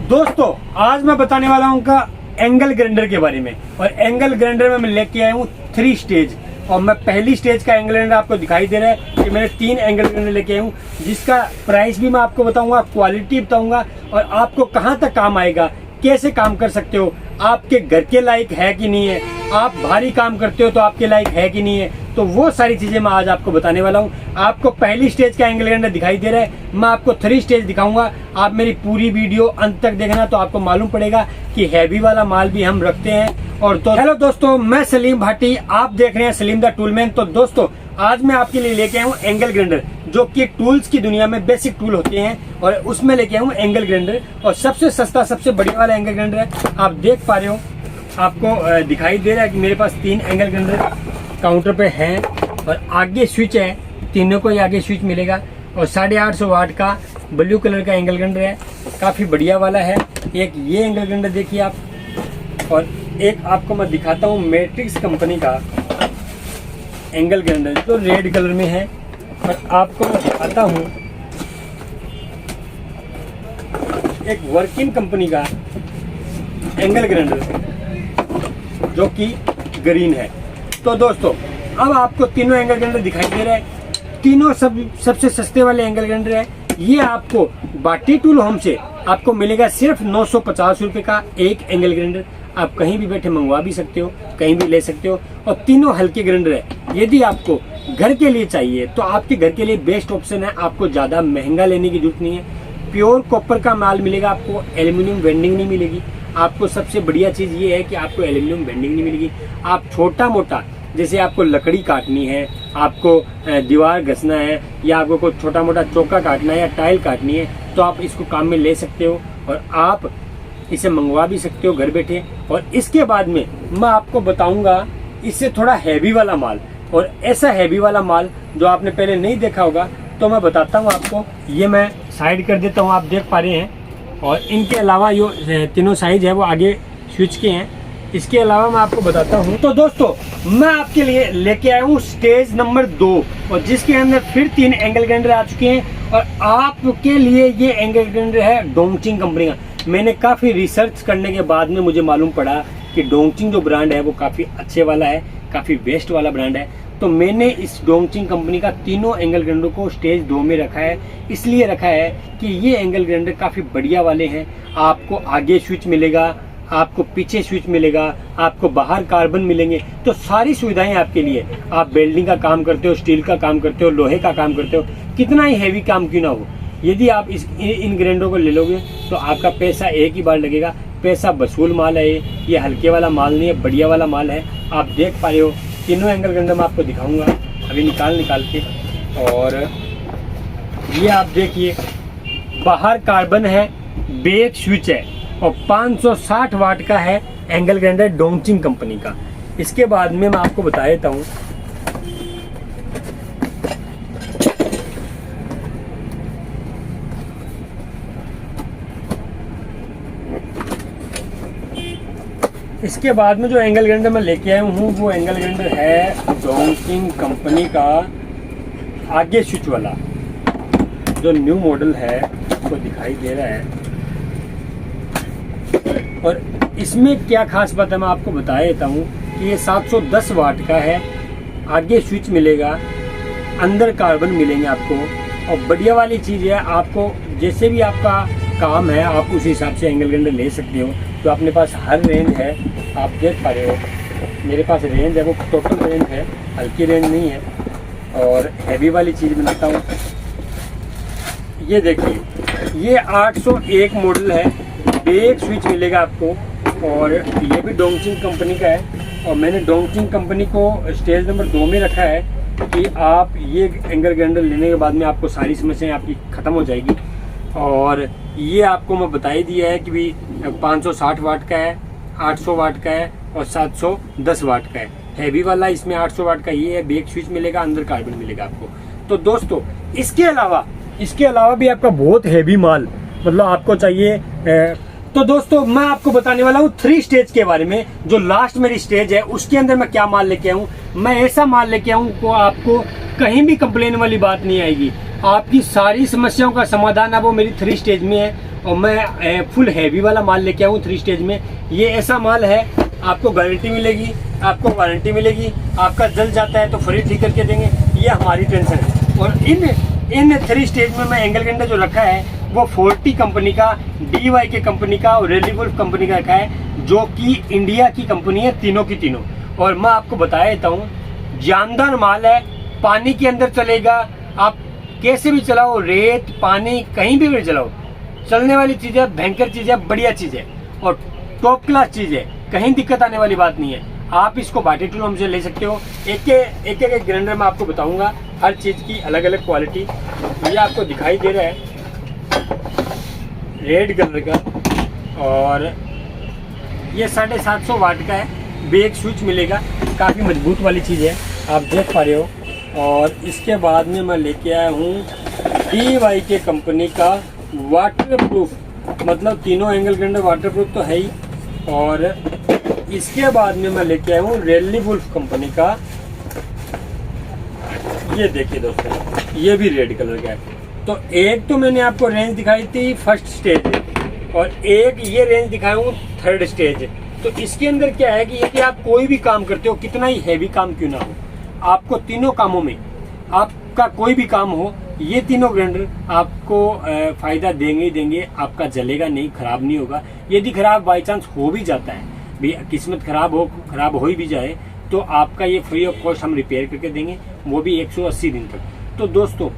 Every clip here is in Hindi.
दोस्तों आज मैं बताने वाला हूँ का एंगल ग्राइंडर के बारे में। और एंगल ग्राइंडर में मैं लेके आया हूँ 3 स्टेज। और मैं पहली स्टेज का एंगल ग्राइंडर आपको दिखाई दे रहा है कि मैंने 3 एंगल ग्राइंडर लेके आया हूँ, जिसका प्राइस भी मैं आपको बताऊंगा, क्वालिटी बताऊंगा और आपको कहाँ तक काम आएगा, कैसे काम कर सकते हो, आपके घर के लायक है कि नहीं है, आप भारी काम करते हो तो आपके लायक है कि नहीं है, तो वो सारी चीजें मैं आज आपको बताने वाला हूँ। आपको पहली स्टेज का एंगल ग्राइंडर दिखाई दे रहा है, मैं आपको 3 स्टेज दिखाऊंगा। आप मेरी पूरी वीडियो अंत तक देखना तो आपको मालूम पड़ेगा कि हैवी वाला माल भी हम रखते हैं। और तो हेलो दोस्तों, मैं सलीम भाटी, आप देख रहे हैं सलीम द टूलमैन। तो दोस्तों आज मैं आपके लिए लेके आया हूँ एंगल ग्राइंडर, जो कि टूल्स की दुनिया में बेसिक टूल होते हैं और उसमें लेके आया हूँ एंगल ग्राइंडर। और सबसे सस्ता, सबसे बढ़िया वाला एंगल ग्राइंडर है। आप देख पा रहे हो, आपको दिखाई दे रहा है कि मेरे पास 3 एंगल ग्राइंडर काउंटर पे हैं और आगे स्विच है, तीनों को ही आगे स्विच मिलेगा। और 850 वाट का ब्लू कलर का एंगल ग्राइंडर है, काफी बढ़िया वाला है। एक ये एंगल ग्राइंडर देखिए आप, और एक आपको मैं दिखाता हूँ मैट्रिक्स कंपनी का एंगल ग्राइंडर जो रेड कलर में है। और आपको मैं दिखाता हूँ एक वर्किंग कंपनी का एंगल ग्राइंडर जो कि ग्रीन है। तो दोस्तों अब आपको तीनों एंगल ग्राइंडर दिखाई दे रहा है, तीनों सबसे सस्ते वाले एंगल ग्राइंडर है। ये आपको बाटी टूल होम से आपको मिलेगा सिर्फ 950 रुपए का एक एंगल ग्राइंडर। आप कहीं भी बैठे मंगवा भी सकते हो, कहीं भी ले सकते हो। और तीनों हल्के ग्राइंडर है। यदि आपको घर के लिए चाहिए तो आपके घर के लिए बेस्ट ऑप्शन है, आपको ज्यादा महंगा लेने की जरूरत नहीं है। प्योर कॉपर का माल मिलेगा आपको, एल्यूमिनियम वेंडिंग नहीं मिलेगी। आपको सबसे बढ़िया चीज ये है कि आपको एल्यूमिनियम वेंडिंग नहीं मिलेगी। आप छोटा मोटा जैसे आपको लकड़ी काटनी है, आपको दीवार घसना है, या आपको कोई छोटा मोटा चौका काटना है या टाइल काटनी है, तो आप इसको काम में ले सकते हो और आप इसे मंगवा भी सकते हो घर बैठे। और इसके बाद में मैं आपको बताऊंगा इससे थोड़ा हैवी वाला माल, और ऐसा हैवी वाला माल जो आपने पहले नहीं देखा होगा तो मैं बताता हूँ आपको। ये मैं साइड कर देता हूँ, आप देख पा रहे हैं। और इनके अलावा जो तीनों साइज है वो आगे स्विच के हैं। इसके अलावा मैं आपको बताता हूँ। तो दोस्तों मैं आपके लिए लेके आया हूँ स्टेज नंबर 2, और जिसके अंदर फिर 3 एंगल ग्राइंडर आ चुके हैं। और आपके लिए ये एंगल ग्राइंडर है डोंगचिंग कंपनी का। मैंने काफी रिसर्च करने के बाद में मुझे मालूम पड़ा कि डोंगचिंग जो ब्रांड है वो काफी अच्छे वाला है, काफी बेस्ट वाला ब्रांड है। तो मैंने इस डोंगचिंग कंपनी का तीनों एंगल ग्राइंडर को स्टेज 2 में रखा है। इसलिए रखा है कि ये एंगल ग्राइंडर काफी बढ़िया वाले हैं। आपको आगे स्विच मिलेगा, आपको पीछे स्विच मिलेगा, आपको बाहर कार्बन मिलेंगे। तो सारी सुविधाएं आपके लिए। आप वेल्डिंग का काम करते हो, स्टील का काम करते हो, लोहे का काम करते हो, कितना ही हैवी काम क्यों ना हो, यदि आप इन ग्राइंडरों को ले लोगे तो आपका पैसा एक ही बार लगेगा। पैसा वसूल माल है ये हल्के वाला माल नहीं है, बढ़िया वाला माल है। आप देख पा रहे हो तीनों एंगल ग्राइंडर मैं आपको दिखाऊंगा अभी निकाल के। और ये आप देखिए, बाहर कार्बन है, बैक स्विच है और 560 वाट का है एंगल ग्राइंडर डोंगचिंग कंपनी का। इसके बाद में मैं आपको बता देता हूँ, इसके बाद में जो एंगल ग्राइंडर मैं लेके आया हूँ वो एंगल ग्राइंडर है डोंगचिंग कंपनी का आगे स्विच वाला, जो न्यू मॉडल है आपको दिखाई दे रहा है। और इसमें क्या खास बात है मैं आपको बता देता हूँ कि ये 710 वाट का है, आगे स्विच मिलेगा, अंदर कार्बन मिलेंगे आपको। और बढ़िया वाली चीज़ है, आपको जैसे भी आपका काम है आप उस हिसाब से एंगल ग्राइंडर ले सकते हो। तो अपने पास हर रेंज है, आप देख पा रहे हो मेरे पास रेंज है, वो टोटल रेंज है, हल्की रेंज नहीं है। और हैवी वाली चीज़ बनाता हूँ, ये देखिए, ये 801 मॉडल है, बैक स्विच मिलेगा आपको। और ये भी डोंगचिंग कंपनी का है। और मैंने डोंगचिंग कंपनी को स्टेज नंबर 2 में रखा है कि आप ये एंगल ग्राइंडर लेने के बाद में आपको सारी समस्याएं आपकी ख़त्म हो जाएगी। और ये आपको मैं बता ही दिया है कि भी 560 वाट का है, 800 वाट का है और 710 वाट का है। हैवी वाला इसमें 800 वाट का ये है, बैक स्विच मिलेगा, अंदर कार्बन मिलेगा आपको। तो दोस्तों इसके अलावा भी आपका बहुत हैवी माल मतलब आपको चाहिए। तो दोस्तों मैं आपको बताने वाला हूँ 3 स्टेज के बारे में। जो लास्ट मेरी स्टेज है उसके अंदर मैं क्या माल लेके आऊँ। मैं ऐसा माल लेके आऊँ को आपको कहीं भी कंप्लेन वाली बात नहीं आएगी। आपकी सारी समस्याओं का समाधान अब वो मेरी 3 स्टेज में है। और मैं फुल हैवी वाला माल लेके आऊँ 3 स्टेज में। ये ऐसा माल है, आपको गारंटी मिलेगी, आपको वारंटी मिलेगी, आपका जल जाता है तो फ्री ठीक करके देंगे, ये हमारी टेंशन है। और इन 3 स्टेज में मैं एंगल ग्राइंडर जो रखा है वो 40 कंपनी का, DYK कंपनी का और रेलीवुल्फ कंपनी का रखा है, जो कि इंडिया की कंपनी है, तीनों की तीनों। और मैं आपको बता देता हूँ, जानदार माल है, पानी के अंदर चलेगा, आप कैसे भी चलाओ, रेत पानी कहीं भी चलाओ, चलने वाली चीज़ है, भयंकर चीज़ है, बढ़िया चीज़ है और टॉप क्लास चीज़ है, कहीं दिक्कत आने वाली बात नहीं है। आप इसको भाटी टूल हमसे ले सकते हो। एक ग्राइंडर में आपको बताऊंगा हर चीज़ की अलग अलग क्वालिटी। ये आपको दिखाई दे रहा है रेड कलर का, और ये 750 वाट का है, बेक स्विच मिलेगा, काफ़ी मजबूत वाली चीज़ है, आप देख पा रहे हो। और इसके बाद में मैं लेके आया हूँ DYK कंपनी का वाटरप्रूफ, मतलब तीनों एंगल ग्राइंडर वाटरप्रूफ तो है ही। और इसके बाद में मैं लेके आया हूँ रेलीवुल्फ कंपनी का, ये देखिए दोस्तों, ये भी रेड कलर का है। तो एक तो मैंने आपको रेंज दिखाई थी 1st स्टेज, और एक ये रेंज दिखाया हूँ 3rd स्टेज। तो इसके अंदर क्या है कि यदि आप कोई भी काम करते हो, कितना ही हैवी काम क्यों ना हो, आपको तीनों कामों में आपका कोई भी काम हो, ये तीनों ग्राइंडर आपको फायदा देंगे ही देंगे। आपका जलेगा नहीं, खराब नहीं होगा। यदि खराब बाई चांस हो भी जाता है, भी किस्मत खराब हो ही भी जाए, तो आपका ये फ्री ऑफ कॉस्ट हम रिपेयर करके देंगे, वो भी 180 दिन तक। तो दोस्तों,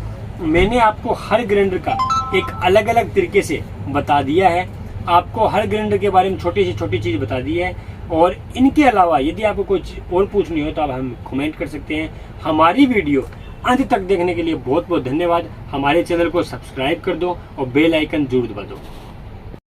मैंने आपको हर ग्राइंडर का एक अलग अलग तरीके से बता दिया है, आपको हर ग्राइंडर के बारे में छोटी से छोटी चीज़ बता दी है। और इनके अलावा यदि आपको कुछ और पूछनी हो तो आप हम कमेंट कर सकते हैं। हमारी वीडियो अंत तक देखने के लिए बहुत बहुत धन्यवाद। हमारे चैनल को सब्सक्राइब कर दो और बेल आइकन जरूर दबा दो।